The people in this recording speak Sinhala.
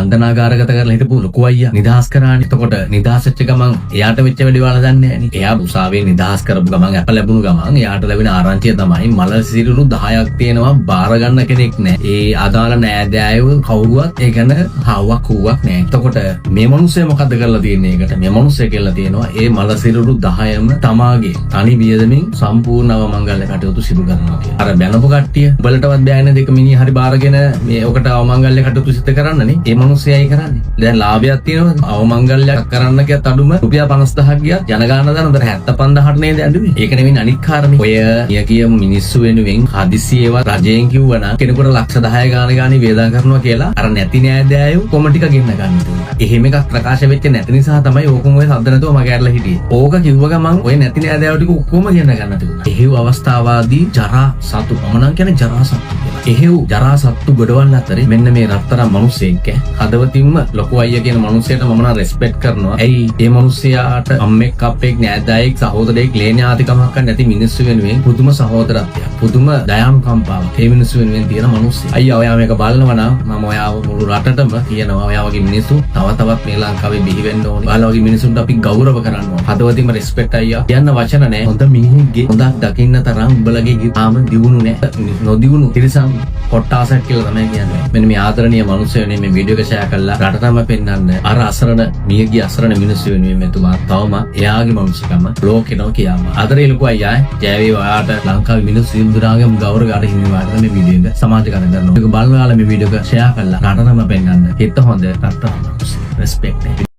බන්ධනාගාරගත කරලා හිටපු ලොකු අයියා නිදහස් කරානේ. එතකොට නිදහස් වෙච්ච ගමන් එයාට වෙච්ච වැඩි වල දන්නේ නැහැ නේ. එයා උසාවියේ නිදහස් කරපු ගමන් අප ලැබුණු ගමන් එයාට ලැබෙන ආරංචිය තමයි මලසිරුරු 10ක් තියෙනවා බාර ගන්න කෙනෙක් නැහැ. ඒ අදාළ නෑදෑයෝ කවුරුවත් ඒ ගැන හාවක් හුවක් නැහැ. එතකොට මේ මිනිස්සේ මොකද කරලා තියෙන්නේ? ඒකට මේ මිනිස්සේ කියලා තියෙනවා ඒ මලසිරුරු 10ම තමාගේ තනි වියදමින් සම්පූර්ණ අවමංගල්‍ය කටයුතු සිදු කරනවා කියලා. අර බැනපු කට්ටිය උඹලටවත් බෑනේ දෙක මිනිහ හරි බාරගෙන මේ ඔකට අවමංගල්‍ය කටයුතු සිදු කරන්නනේ. ඒ මිනිස්සයයි කරන්නේ. දැන් ලාභයක් තියෙනවද? අවමංගල්‍යයක් කරන්න කියත් අඩුම රුපියල් 50000ක් ගියත් ජනගහන දාන උදේ 75000ට නේද ඇඬුවේ. ඒක නෙවෙයි අනික් කාරණේ. ඔය නියකිය මිනිස්සු වෙනුවෙන් හදිසියේව රජයෙන් කිව්වනම් කෙනෙකුට ලක්ෂ 10 ගානේ වේදම් කරනවා කියලා අර නැති නෑදෑයෝ කොමටික ගෙන්න ගන්නවා. එහෙම එකක් ප්‍රකාශ වෙච්ච නැති නිසා තමයි ඕකම ඔය සද්ද නැතුව මගේ ඇරලා හිටියේ. ඕක කිව්ව ගමන් ඔය නැති නෑදෑයෝ ටික ඔක්කොම ගෙන්න ගන්න තිබුණා. එහෙව් අවස්ථාවාදී ජරා සතු මම නම් කියන්නේ ජරා සතු කියලා. එහෙව් ජරා සතු ගොඩවල් අතරේ මෙන්න මේ රත්තරන් මිනිස්සෙක් හදවතින්ම ලොකු අයියා කියන මිනිස්සයාට මම නම් රෙස්පෙක්ට් කරනවා. ඇයි මේ මිනිස්සයාට අම්මෙක් අප්පෙක් නෑදෑයෙක් සහෝදරයෙක් ලේන්‍යාතිකමක් නැති මිනිස්සු වෙනුවෙන් පුදුම සහෝදරත්වයක් පුදුම දයානුකම්පාවක් මේ මිනිස්සු වෙනුවෙන් තියෙන මිනිස්සු. අයියා ඔයා මේක බලනවා නම් මම ඔයාව මුළු රටටම කියනවා ඔයා වගේ මිනිස්සු තවත් මේ ලංකාවේ බිහි වෙන්න ඕනේ. ඔයාලා වගේ මිනිස්සුන්ට අපි ගෞරව කරන්න ඕනේ. හදවතින්ම රෙස්පෙක්ට් අයියා. කියන්න වචන නැහැ. හොඳ මිනිහෙක්ගේ හොඳක් දකින්න තරම් උඹලගේ ආම දියුණු නැහැ. නොදියුණු තිරසම් කොට්ටාසක් කියලා තමයි කියන්නේ. මෙන්න මේ ආදරණීය මිනිස්සු වෙනුවෙන් මේ වීඩියෝ එක ෂෙයා කළා. රටටම පෙන්වන්න අර අසරණ මියගිය අසරණ මිනිස්සු වෙනුවෙන් මෙතුමා තවම එයාගේ මනුස්සකම ලෝකෙනෝ කියාම. ආදරේ ලොකු අයියා ජය වේවා ඔයාට ලංකාවේ මිනිස්සු සිල්දුරාගම ගෞරව ගන්න හිමිවාට මේ වීඩියෝ එක සමාජගත කරනවා. මේක බලනවා මේ වීඩියෝ එක ෂෙයා කළා. රටටම පෙන්වන්න. හිත හොඳ රට හොඳ. රෙස්පෙක්ට්